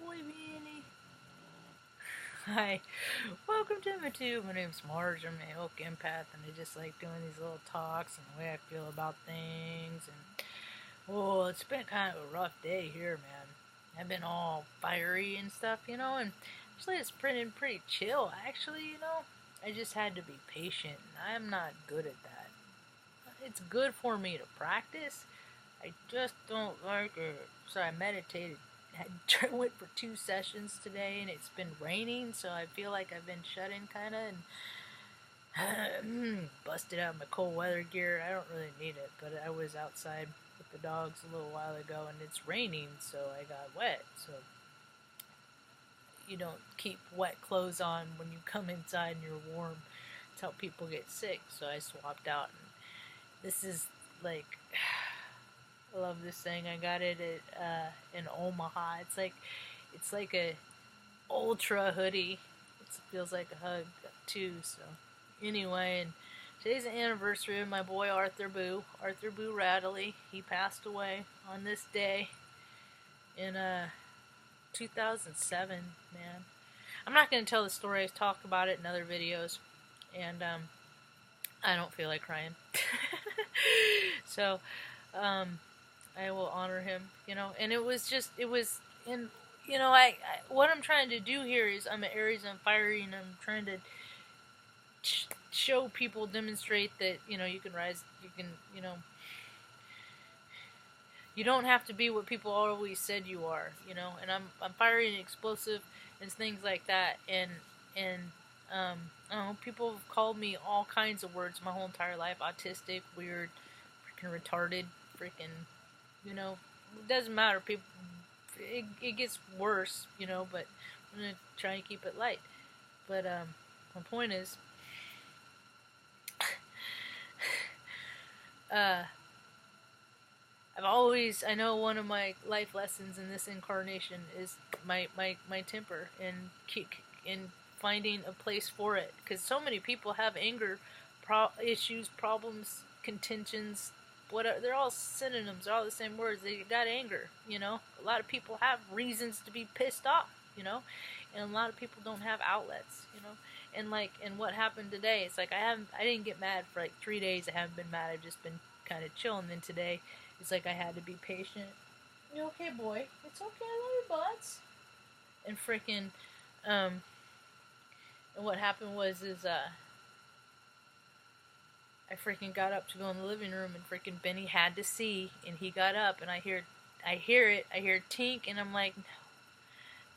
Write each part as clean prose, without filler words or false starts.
boy Beanie. Hi, welcome to my tube. My name's Marge. I'm a Oak Empath, and I just like doing these little talks and the way I feel about things. And oh, it's been kind of a rough day here, man. I've been all fiery and stuff, and actually it's pretty chill. Actually, I just had to be patient, and I'm not good at that. It's good for me to practice. I just don't like it. So I meditated. I went for 2 sessions today, and it's been raining, so I feel like I've been shut in kind of, and busted out my cold weather gear. I don't really need it, but I was outside with the dogs a little while ago, and it's raining, so I got wet. So you don't keep wet clothes on when you come inside and you're warm. It's how people get sick. So I swapped out, and this is like. I love this thing. I got it at in Omaha. It's like a ultra hoodie. It feels like a hug too. So anyway, and today's the anniversary of my boy Arthur Boo Radley. He passed away on this day in 2007. Man, I'm not going to tell the story. I talk about it in other videos, and I don't feel like crying. So. I will honor him, and it was in, what I'm trying to do here is I'm an Aries and fiery, and I'm trying to show people, demonstrate that, you can rise, you can, you don't have to be what people always said you are, and I'm fiery and explosive and things like that, and I don't know, people have called me all kinds of words my whole entire life: autistic, weird, freaking retarded, freaking. It doesn't matter. People, it gets worse, but I'm gonna try and keep it light. But my point is, I know one of my life lessons in this incarnation is my temper and finding a place for it, because so many people have anger issues, problems, contentions. They're all synonyms, they're all the same words. They got anger, A lot of people have reasons to be pissed off, and a lot of people don't have outlets, And what happened today, it's like I didn't get mad for like 3 days. I haven't been mad. I've just been kind of chill. And then today, it's like I had to be patient. You okay, boy? It's okay. I love your butts. And freaking, and what happened was I freaking got up to go in the living room, and freaking Benny had to see, and he got up, and I hear tink, and I'm like, no.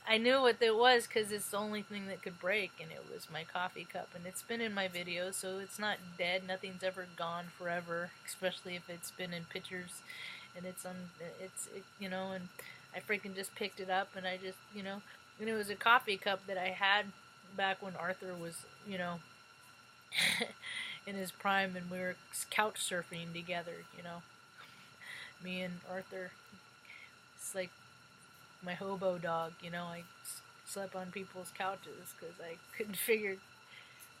I knew what it was, because it's the only thing that could break, and it was my coffee cup, and it's been in my videos, so it's not dead. Nothing's ever gone forever, especially if it's been in pictures, and and I freaking just picked it up, and I just, and it was a coffee cup that I had back when Arthur was, in his prime, and we were couch surfing together, me and Arthur. It's like my hobo dog, I slept on people's couches because I couldn't figure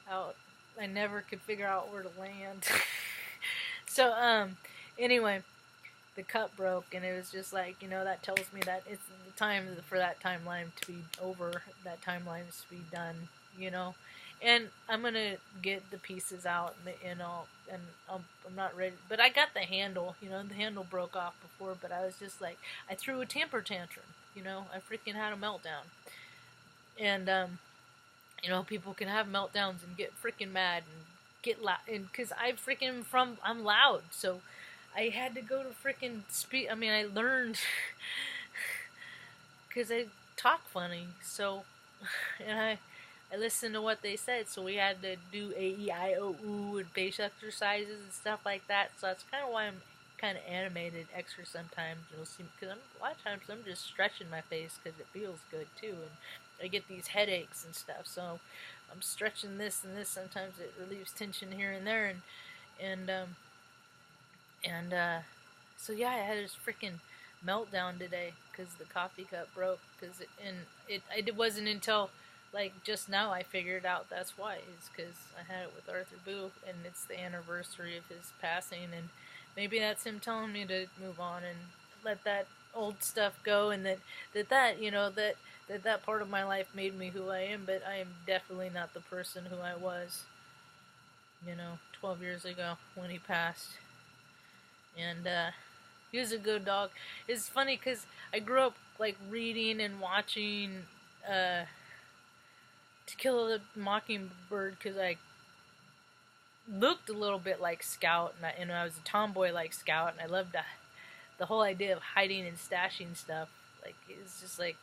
out, I never could figure out where to land. So, anyway, the cup broke, and it was just like, that tells me that it's the time for that timeline to be over, that timeline is to be done, And I'm gonna get the pieces out, and I'm not ready. But I got the handle. The handle broke off before. But I was just like, I threw a temper tantrum. I freaking had a meltdown. And people can have meltdowns and get freaking mad and get loud. And because I'm loud, so I had to go to freaking speak. I mean, I learned because I talk funny. So, and I listened to what they said, so we had to do A-E-I-O-U and face exercises and stuff like that. So that's kind of why I'm kind of animated extra sometimes. You'll see, because a lot of times I'm just stretching my face because it feels good too, and I get these headaches and stuff. So I'm stretching this and this. Sometimes it relieves tension here and there, and so yeah, I had this freaking meltdown today because the coffee cup broke. It wasn't until like just now I figured out that's why. It's because I had it with Arthur Boo, and it's the anniversary of his passing, and maybe that's him telling me to move on and let that old stuff go, and that you know that part of my life made me who I am. But I am definitely not the person who I was, 12 years ago when he passed. And he was a good dog. It's funny because I grew up like reading and watching To Kill a Mockingbird because I looked a little bit like Scout, and I was a tomboy like Scout, and I loved the whole idea of hiding and stashing stuff. Like, it's just like,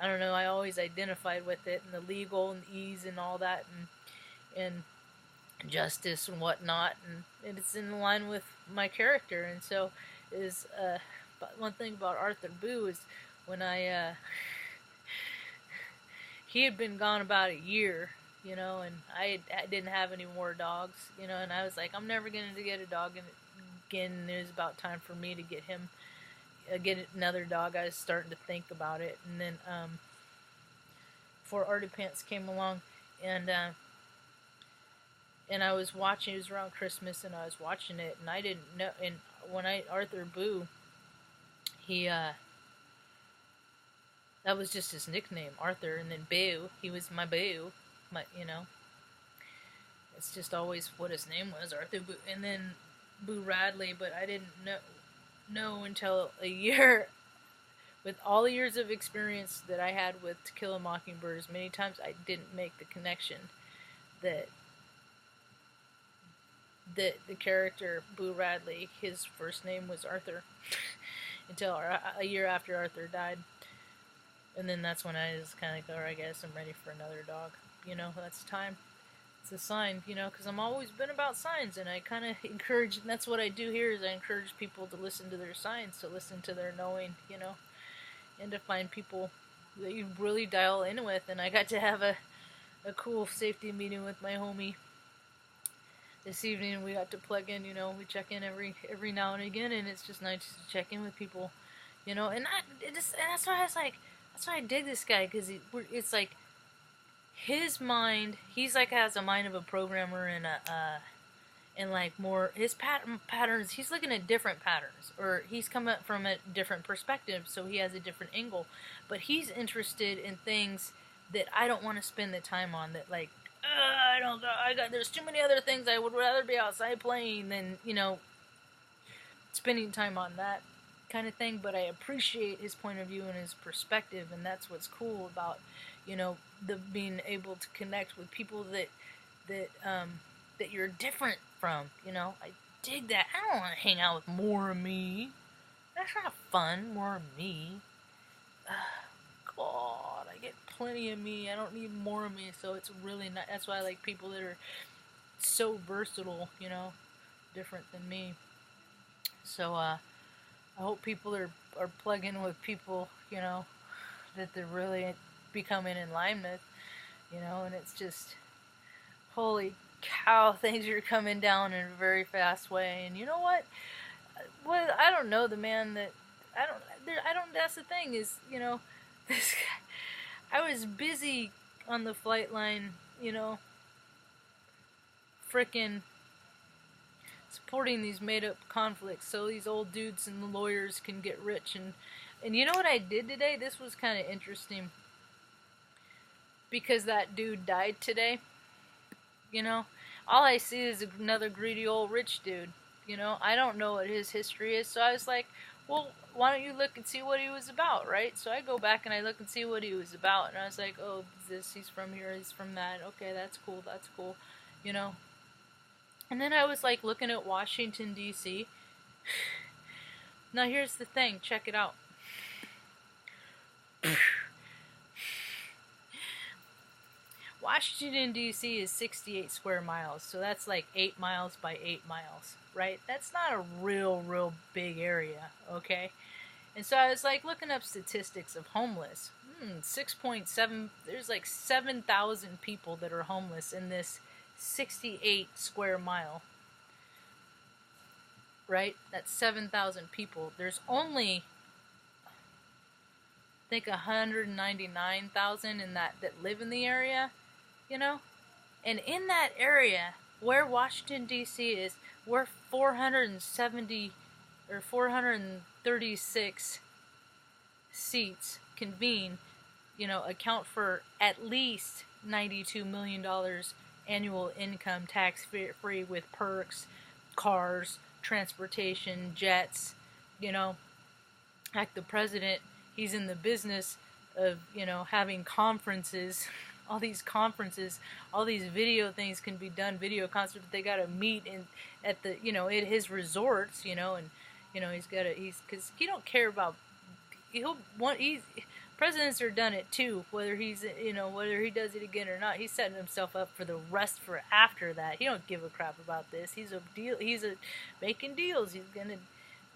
I don't know, I always identified with it, and the legal and ease and all that, and justice and whatnot, and it's in line with my character. And so is but one thing about Arthur Boo is when he had been gone about a year, and I didn't have any more dogs, and I was like, I'm never going to get a dog, and again, it was about time for me to get another dog. I was starting to think about it, and then before Artie Pants came along, and I was watching. It was around Christmas, and I was watching it, and I didn't know. And when Arthur Boo, he that was just his nickname, Arthur, and then Boo, he was my Boo, it's just always what his name was, Arthur Boo, and then Boo Radley. But I didn't know until a year, with all the years of experience that I had with To Kill a Mockingbird, as many times I didn't make the connection that the character Boo Radley, his first name was Arthur, until a year after Arthur died. And then that's when I just kind of go, I guess I'm ready for another dog. That's time. It's a sign, because I'm always been about signs, and I kind of encourage, and that's what I do here, is I encourage people to listen to their signs, to listen to their knowing, and to find people that you really dial in with. And I got to have a cool safety meeting with my homie this evening, and we got to plug in, we check in every now and again, and it's just nice to check in with people, and that's why I was like, that's why I dig this guy, because it's like his mind, he's like has a mind of a programmer, and like more his patterns, he's looking at different patterns, or he's come up from a different perspective, so he has a different angle, but he's interested in things that I don't want to spend the time on, that like, there's too many other things I would rather be outside playing than, spending time on that kind of thing. But I appreciate his point of view and his perspective, and that's what's cool about, the being able to connect with people that you're different from, I dig that. I don't want to hang out with more of me. That's not fun, more of me. God, I get plenty of me. I don't need more of me, so it's really not. That's why I like people that are so versatile, different than me. So I hope people are plugging with people, that they're really becoming in line with, and it's just, holy cow, things are coming down in a very fast way. And you know what? Well, I don't know, the man that I don't. That's the thing is, this guy, I was busy on the flight line, frickin' supporting these made-up conflicts so these old dudes and the lawyers can get rich. And you know what I did today? This was kind of interesting, because that dude died today. All I see is another greedy old rich dude. I don't know what his history is, so I was like, well, why don't you look and see what he was about, right? So I go back and I look and see what he was about, and I was like, oh, he's from here, he's from that, okay, that's cool, And then I was like looking at Washington, D.C. Now here's the thing, check it out. Washington, D.C. is 68 square miles, so that's like 8 miles by 8 miles, right? That's not a real big area, okay? And so I was like looking up statistics of homeless. 6.7, there's like 7,000 people that are homeless in this 68 square mile, right? That's 7,000 people. There's only, I think, 199,000 in that live in the area, and in that area where Washington, D.C. is, we're 470 or 436 seats convene, account for at least $92 million annual income tax free with perks, cars, transportation, jets, like the president, he's in the business of, having conferences, all these conferences, all these video things can be done, video concerts, they got to meet at the, at his resorts, and, because he don't care about, presidents are done it too, whether whether he does it again or not. He's setting himself up for the rest for after that. He don't give a crap about this. He's making deals. He's gonna,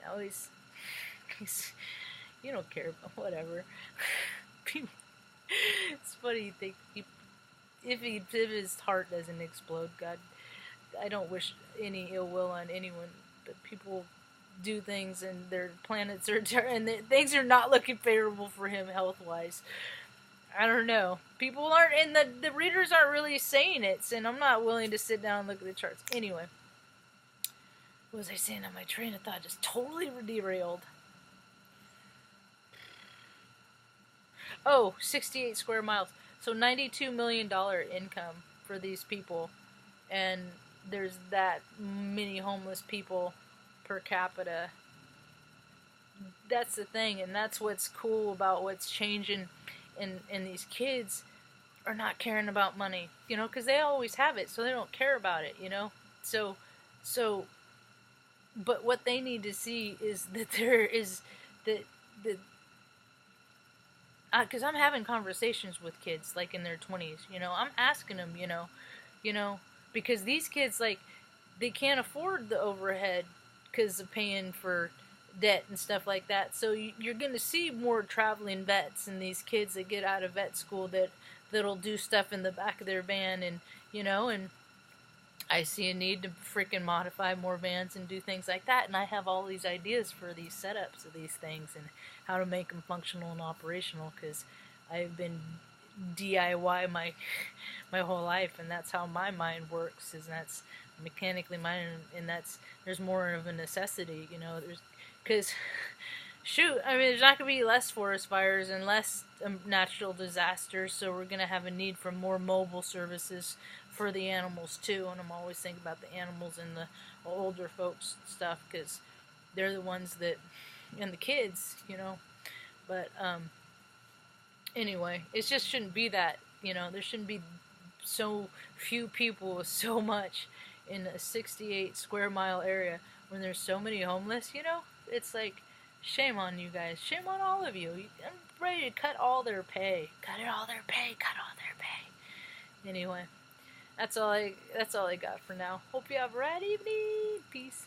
now he's you don't care about whatever. It's funny, if his heart doesn't explode, God, I don't wish any ill will on anyone, but people do things and their planets are and things are not looking favorable for him health-wise. I don't know. People aren't, and the readers aren't really saying it, and I'm not willing to sit down and look at the charts. Anyway, what was I saying on my train of thought? Just totally derailed. Oh, 68 square miles. So $92 million income for these people. And there's that many homeless people per capita. That's the thing, and that's what's cool about what's changing. And these kids are not caring about money, because they always have it, so they don't care about it, So, but what they need to see is that there is because I'm having conversations with kids like in their 20s, I'm asking them, because these kids, like, they can't afford the overhead because of paying for debt and stuff like that. So you're going to see more traveling vets and these kids that get out of vet school that'll do stuff in the back of their van, and and I see a need to freaking modify more vans and do things like that, and I have all these ideas for these setups of these things and how to make them functional and operational, because I've been DIY my whole life, and that's how my mind works, is that's mechanically minded, and there's more of a necessity, because shoot, I mean, there's not going to be less forest fires and less natural disasters, so we're going to have a need for more mobile services for the animals too. And I'm always thinking about the animals and the older folks stuff, because they're the ones that, and the kids, but anyway, it just shouldn't be that, there shouldn't be so few people with so much in a 68 square mile area when there's so many homeless. It's like, shame on you guys, shame on all of you. I'm ready to cut all their pay. Anyway, that's all I got for now. Hope you have a rad evening. Peace.